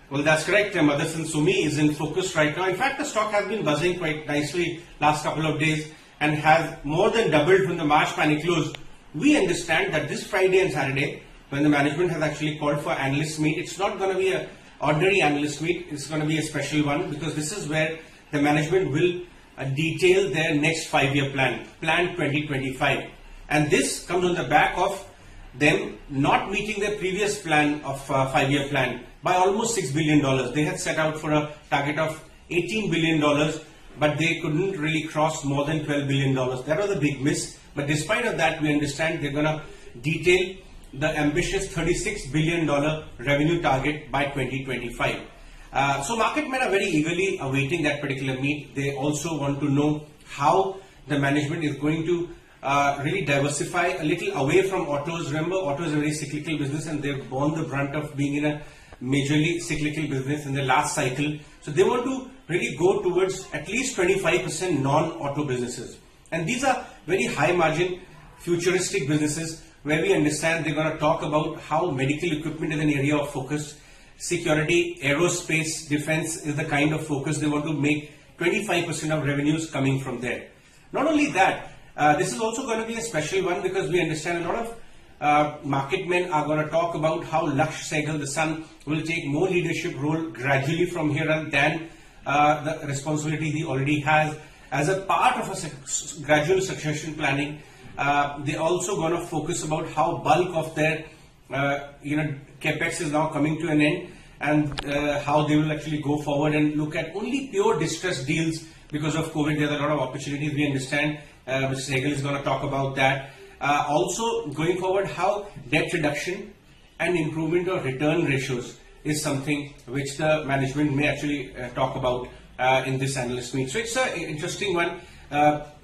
Well, that's correct. Motherson Sumi is in focus right now. In fact, the stock has been buzzing quite nicely last couple of days and has more than doubled from the March panic close. We understand that this Friday and Saturday, when the management has actually called for analyst meet, it's not going to be an ordinary analyst meet. It's going to be a special one because this is where the management will detail their next 5-year plan, Plan 2025. And this comes on the back of them not meeting their previous plan of 5-year plan by almost $6 billion. They had set out for a target of $18 billion, but they couldn't really cross more than $12 billion. That was a big miss. But despite of that, we understand they're going to detail the ambitious $36 billion revenue target by 2025. So market men are very eagerly awaiting that particular meet. They also want to know how the management is going to really diversify a little away from autos. Remember, auto is a very cyclical business and they've borne the brunt of being in a majorly cyclical business in the last cycle. So they want to really go towards at least 25% non-auto businesses. And these are very high margin futuristic businesses where we understand they're going to talk about how medical equipment is an area of focus. Security, aerospace, defense is the kind of focus. They want to make 25% of revenues coming from there. Not only that, this is also going to be a special one because we understand a lot of market men are going to talk about how Laksh Sehgal, the son, will take more leadership role gradually from here on than the responsibility he already has. As a part of a gradual succession planning, they're also going to focus about how bulk of their CAPEX is now coming to an end and how they will actually go forward and look at only pure distressed deals because of COVID. There's a lot of opportunities we understand. Mr. Sehgal is going to talk about that. Also going forward, how debt reduction and improvement of return ratios is something which the management may actually talk about in this analyst meet. So it's an interesting one.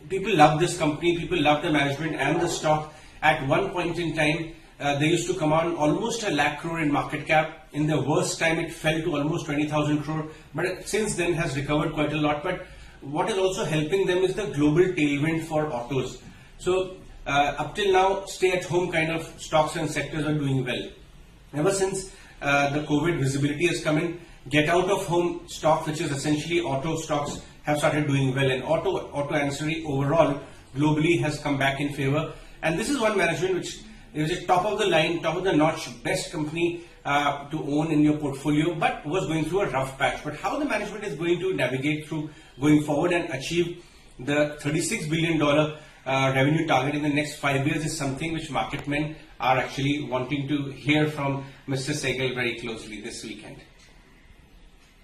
People love this company, people love the management and the stock. At one point in time, they used to come on almost 1 lakh crore in market cap. In the worst time, it fell to almost 20,000 crore. But since then has recovered quite a lot. But what is also helping them is the global tailwind for autos. So up till now, stay-at-home kind of stocks and sectors are doing well. Ever since the COVID visibility has come in, get-out-of-home stock, which is essentially auto stocks, have started doing well. And auto ancillary overall globally has come back in favor. And this is one management which is a top of the line, top of the notch, best company to own in your portfolio, but was going through a rough patch. But how the management is going to navigate through going forward and achieve the $36 billion revenue target in the next 5 years is something which market men are actually wanting to hear from Mr. Sehgal very closely this weekend.